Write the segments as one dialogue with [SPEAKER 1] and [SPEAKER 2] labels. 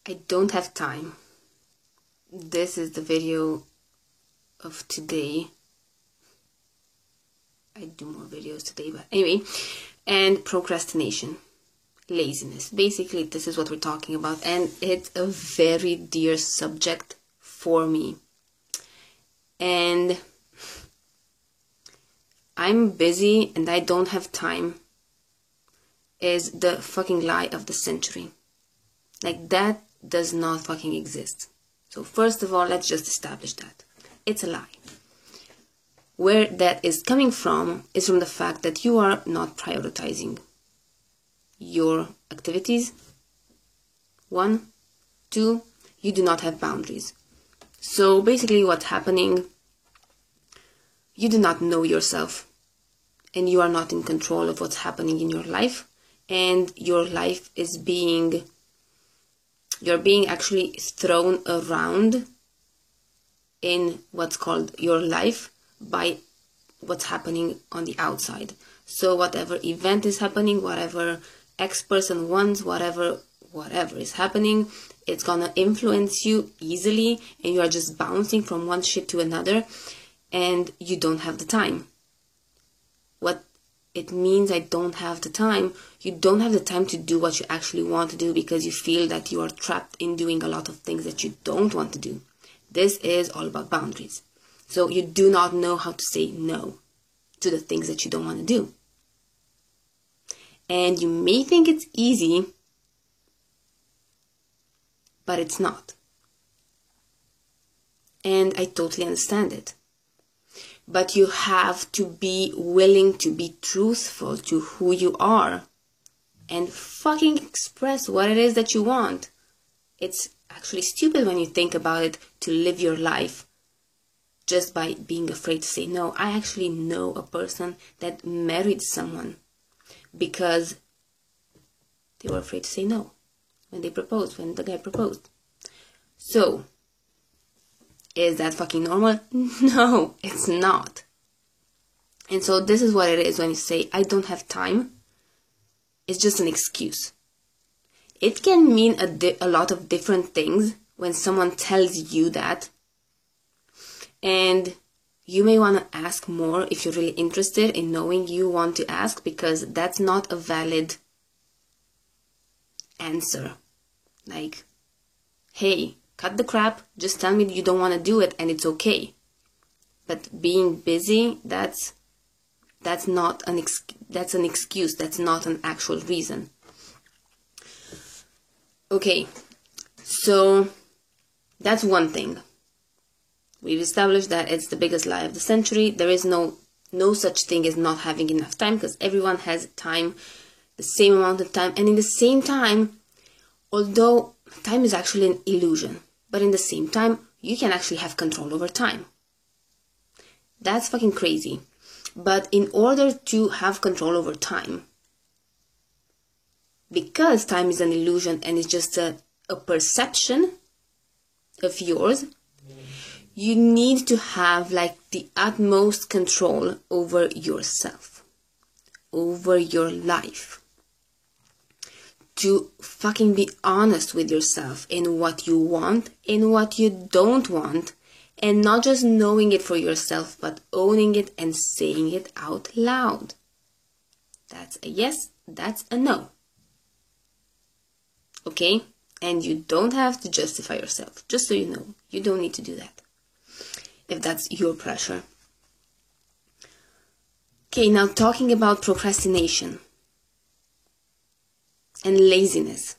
[SPEAKER 1] I don't have time. This is the video of today. I do more videos today, but anyway. And procrastination, laziness. Basically, this is what we're talking about, and it's a very dear subject for me. And I'm busy and I don't have time is the fucking lie of the century. Like, that does not fucking exist. So first of all, let's just establish that. It's a lie. Where that is coming from is from the fact that you are not prioritizing your activities. 1, 2, you do not have boundaries. So basically what's happening, you do not know yourself and you are not in control of what's happening in your life, and your life is you're being actually thrown around in what's called your life by what's happening on the outside. So whatever event is happening, whatever X person wants, whatever is happening, it's gonna influence you easily, and you are just bouncing from one shit to another, and you don't have the time. What it means, I don't have the time. You don't have the time to do what you actually want to do because you feel that you are trapped in doing a lot of things that you don't want to do. This is all about boundaries. So you do not know how to say no to the things that you don't want to do. And you may think it's easy, but it's not. And I totally understand it. But you have to be willing to be truthful to who you are and fucking express what it is that you want. It's actually stupid when you think about it to live your life just by being afraid to say no. I actually know a person that married someone because they were afraid to say no when they proposed, when the guy proposed. So, is that fucking normal? No, it's not. And so this is what it is when you say, I don't have time. It's just an excuse. It can mean a lot of different things when someone tells you that. And you may want to ask more if you're really interested in knowing you want to ask, because that's not a valid answer. Like, hey, cut the crap, just tell me you don't want to do it and it's okay. But being busy, that's not an excuse, that's not an actual reason. Okay, so that's one thing. We've established that it's the biggest lie of the century. There is no such thing as not having enough time, because everyone has time, the same amount of time, and in the same time, although time is actually an illusion, but in the same time, you can actually have control over time. That's fucking crazy. But in order to have control over time, because time is an illusion and it's just a perception of yours, you need to have like the utmost control over yourself, over your life. To fucking be honest with yourself in what you want, in what you don't want, and not just knowing it for yourself, but owning it and saying it out loud. That's a yes, that's a no. Okay? And you don't have to justify yourself, just so you know. You don't need to do that, if that's your pressure. Okay, now talking about procrastination and laziness,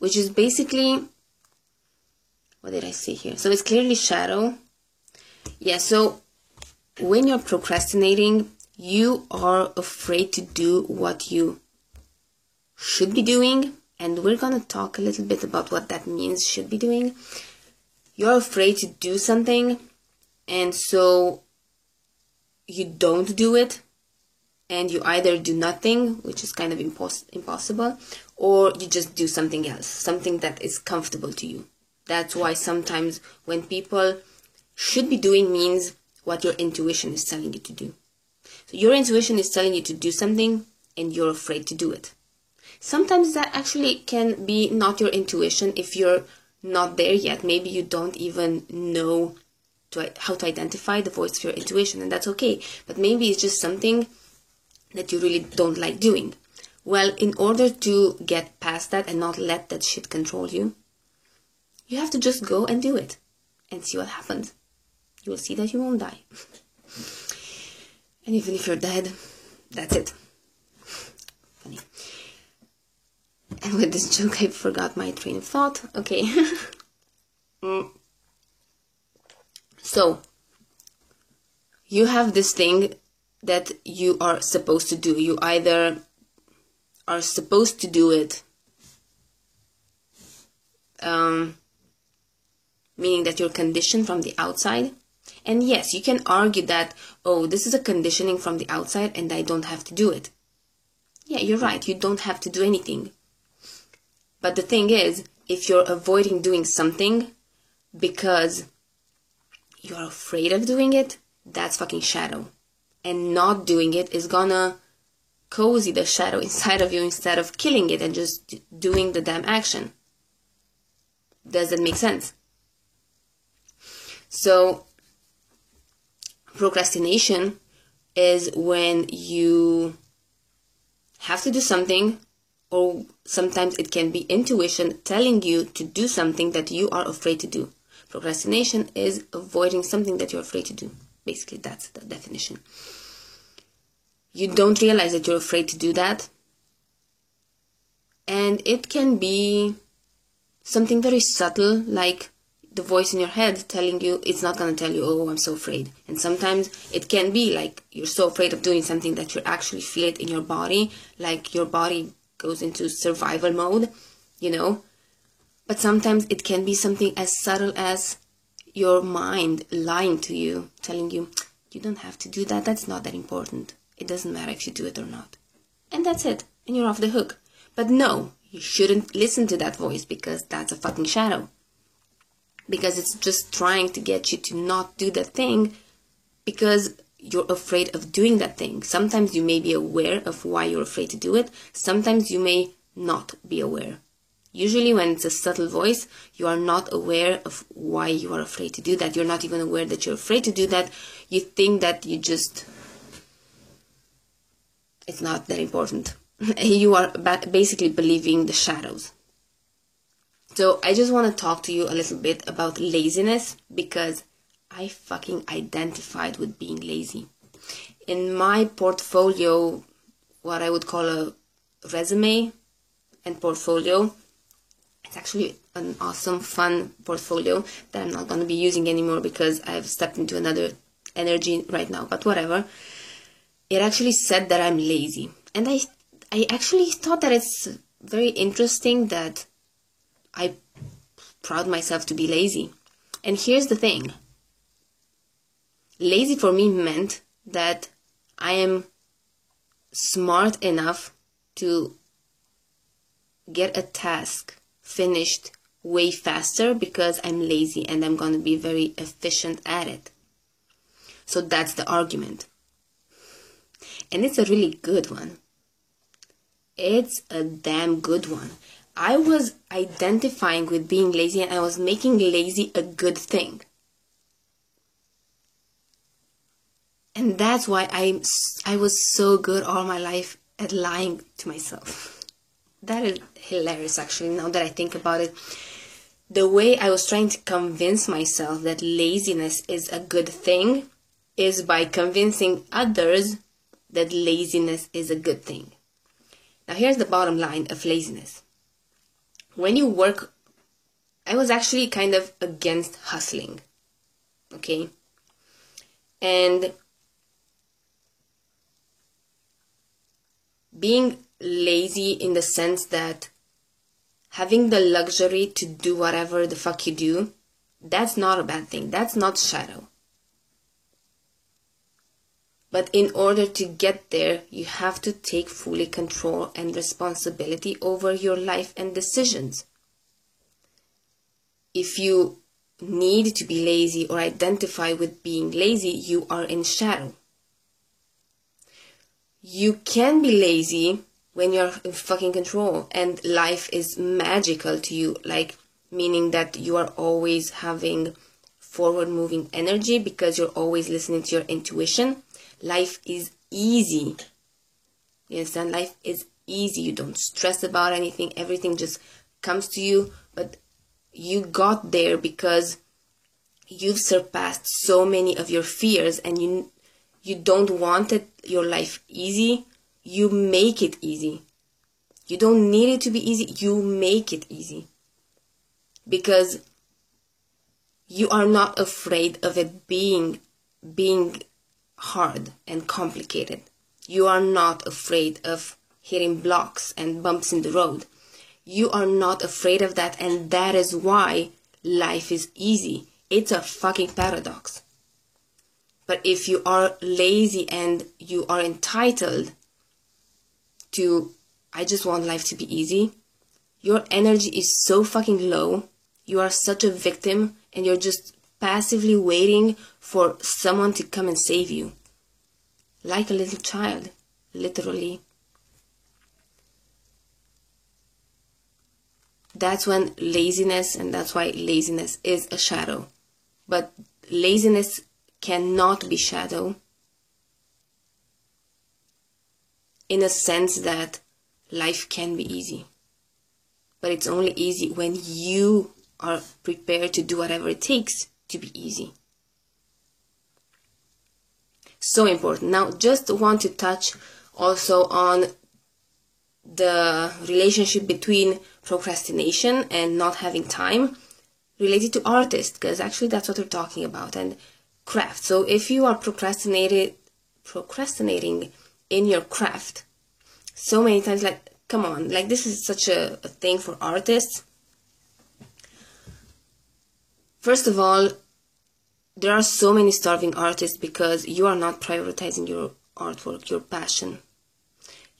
[SPEAKER 1] which is basically, what did I say here? So it's clearly shadow. Yeah, so when you're procrastinating, you are afraid to do what you should be doing, and we're gonna talk a little bit about what that means, should be doing. You're afraid to do something, and so you don't do it, and you either do nothing, which is kind of impossible, or you just do something else, something that is comfortable to you. That's why sometimes when people should be doing means what your intuition is telling you to do. So your intuition is telling you to do something and you're afraid to do it. Sometimes that actually can be not your intuition if you're not there yet. Maybe you don't even know how to identify the voice of your intuition, and that's okay. But maybe it's just something that you really don't like doing. Well, in order to get past that and not let that shit control you, you have to just go and do it and see what happens. You will see that you won't die. And even if you're dead, that's it. Funny. And with this joke, I forgot my train of thought. Okay. So, you have this thing that you are supposed to do. You either are supposed to do it, meaning that you're conditioned from the outside. And yes, you can argue that, oh, this is a conditioning from the outside and I don't have to do it. Yeah, you're right, you don't have to do anything. But the thing is, if you're avoiding doing something because you're afraid of doing it, that's fucking shadow. And not doing it is gonna cozy the shadow inside of you instead of killing it and just doing the damn action. Does that make sense? So, procrastination is when you have to do something, or sometimes it can be intuition telling you to do something that you are afraid to do. Procrastination is avoiding something that you're afraid to do. Basically, that's the definition. You don't realize that you're afraid to do that. And it can be something very subtle, like the voice in your head telling you, it's not going to tell you, oh, I'm so afraid. And sometimes it can be like you're so afraid of doing something that you actually feel it in your body, like your body goes into survival mode, you know. But sometimes it can be something as subtle as your mind lying to you, telling you, you don't have to do that, that's not that important. It doesn't matter if you do it or not. And that's it. And you're off the hook. But no, you shouldn't listen to that voice, because that's a fucking shadow. Because it's just trying to get you to not do that thing because you're afraid of doing that thing. Sometimes you may be aware of why you're afraid to do it. Sometimes you may not be aware. Usually when it's a subtle voice, you are not aware of why you are afraid to do that. You're not even aware that you're afraid to do that. You think that it's not that important. You are basically believing the shadows. So I just want to talk to you a little bit about laziness, because I fucking identified with being lazy. In my portfolio, what I would call a resume and portfolio, it's actually an awesome, fun portfolio that I'm not going to be using anymore because I've stepped into another energy right now, but whatever. It actually said that I'm lazy. And I actually thought that it's very interesting that I proud myself to be lazy. And here's the thing. Lazy for me meant that I am smart enough to get a task finished way faster because I'm lazy and I'm going to be very efficient at it. So that's the argument. And it's a really good one. It's a damn good one. I was identifying with being lazy and I was making lazy a good thing. And that's why I was so good all my life at lying to myself. That is hilarious, actually, now that I think about it. The way I was trying to convince myself that laziness is a good thing is by convincing others that laziness is a good thing. Now here's the bottom line of laziness. When you work, I was actually kind of against hustling, okay? And being lazy in the sense that having the luxury to do whatever the fuck you do, that's not a bad thing. That's not shadow. But in order to get there, you have to take fully control and responsibility over your life and decisions. If you need to be lazy or identify with being lazy, you are in shadow. You can be lazy when you're in fucking control and life is magical to you, like meaning that you are always having forward moving energy because you're always listening to your intuition. Life is easy. You understand? Life is easy. You don't stress about anything. Everything just comes to you. But you got there because you've surpassed so many of your fears, and you don't want your life easy. You make it easy. You don't need it to be easy. You make it easy. Because you are not afraid of it being hard and complicated. You are not afraid of hitting blocks and bumps in the road. You are not afraid of that, and that is why life is easy. It's a fucking paradox. But if you are lazy and you are entitled to, I just want life to be easy, your energy is so fucking low. You are such a victim, and you're just passively waiting for someone to come and save you. Like a little child, literally. That's when laziness, and that's why laziness is a shadow. But laziness cannot be shadow, in a sense that life can be easy. But it's only easy when you are prepared to do whatever it takes to be easy. So important. Now, just want to touch also on the relationship between procrastination and not having time related to artists, because actually that's what we're talking about, and craft. So if you are procrastinating in your craft so many times, like, come on, like, this is such a thing for artists. First of all, there are so many starving artists because you are not prioritizing your artwork, your passion.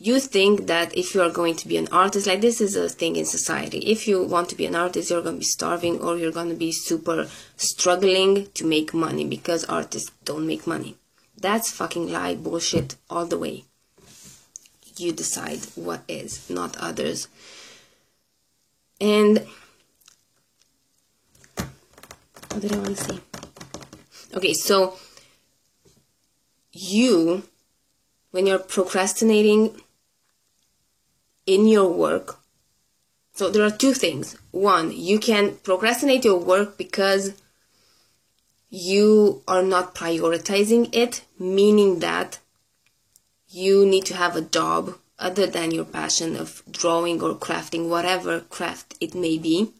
[SPEAKER 1] You think that if you are going to be an artist, like, this is a thing in society. If you want to be an artist, you're going to be starving, or you're going to be super struggling to make money because artists don't make money. That's fucking lie, bullshit all the way. You decide what is, not others. And what did I want to say? Okay, so when you're procrastinating in your work, so there are two things. One, you can procrastinate your work because you are not prioritizing it, meaning that you need to have a job other than your passion of drawing or crafting, whatever craft it may be.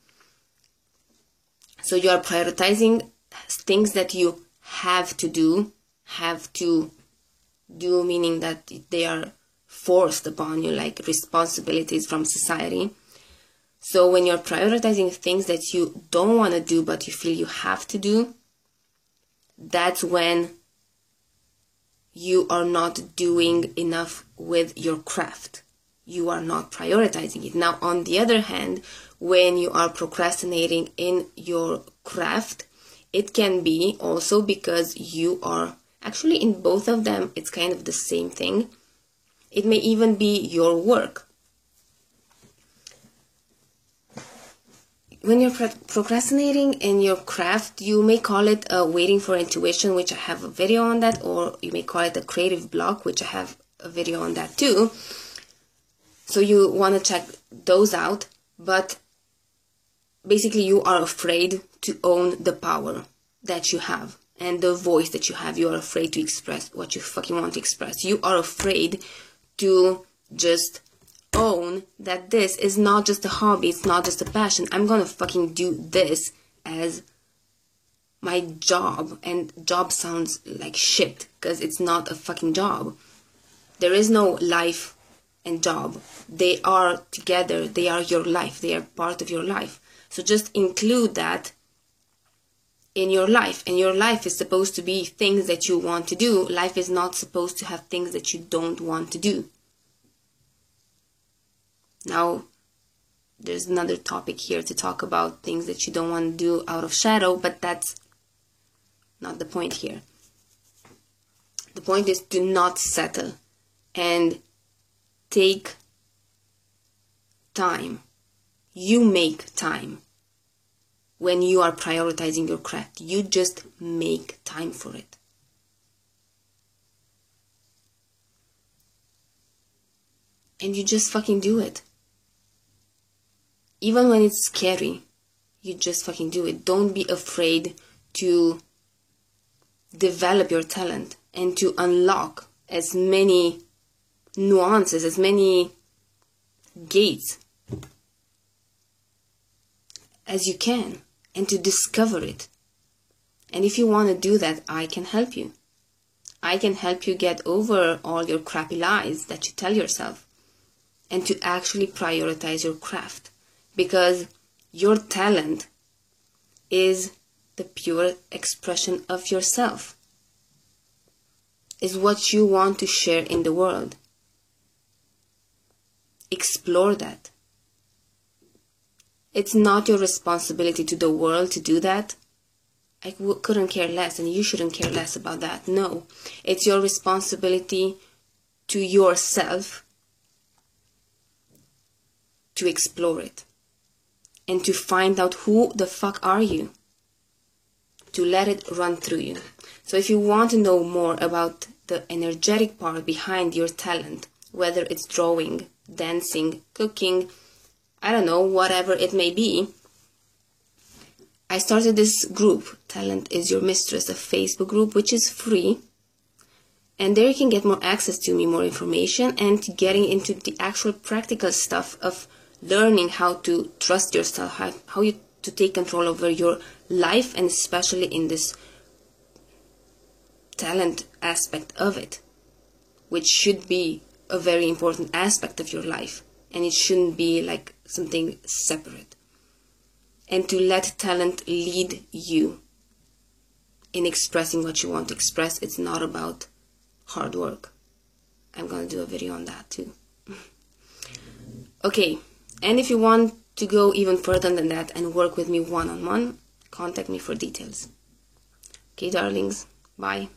[SPEAKER 1] So you are prioritizing things that you have to do, meaning that they are forced upon you, like responsibilities from society. So when you're prioritizing things that you don't want to do but you feel you have to do, that's when you are not doing enough with your craft. You are not prioritizing it. Now, on the other hand, when you are procrastinating in your craft, it can be also because you are, actually in both of them, it's kind of the same thing. It may even be your work. When you're procrastinating in your craft, you may call it waiting for intuition, which I have a video on that, or you may call it a creative block, which I have a video on that too. So you want to check those out, but basically you are afraid to own the power that you have and the voice that you have. You are afraid to express what you fucking want to express. You are afraid to just own that this is not just a hobby, it's not just a passion. I'm gonna fucking do this as my job, and job sounds like shit because it's not a fucking job. There is no life and job. They are together. They are your life. They are part of your life. So just include that in your life. And your life is supposed to be things that you want to do. Life is not supposed to have things that you don't want to do. Now, there's another topic here to talk about things that you don't want to do out of shadow, but that's not the point here. The point is to not settle and take time. You make time. When you are prioritizing your craft, you just make time for it. And you just fucking do it. Even when it's scary, you just fucking do it. Don't be afraid to develop your talent and to unlock as many nuances, as many gates as you can, and to discover it. And if you want to do that, I can help you. I can help you get over all your crappy lies that you tell yourself and to actually prioritize your craft, because your talent is the pure expression of yourself, is what you want to share in the world. Explore that. It's not your responsibility to the world to do that. I couldn't care less, and you shouldn't care less about that. No, it's your responsibility to yourself to explore it and to find out who the fuck are you, to let it run through you. So if you want to know more about the energetic part behind your talent, whether it's drawing, dancing, cooking, I don't know, whatever it may be, I started this group, Talent is Your Mistress, a Facebook group, which is free. And there you can get more access to me, more information, and getting into the actual practical stuff of learning how to trust yourself, how you to take control over your life, and especially in this talent aspect of it, which should be a very important aspect of your life, and it shouldn't be like something separate. And to let talent lead you in expressing what you want to express. It's not about hard work. I'm gonna do a video on that too. Okay, and if you want to go even further than that and work with me one-on-one, contact me for details. Okay, darlings, bye.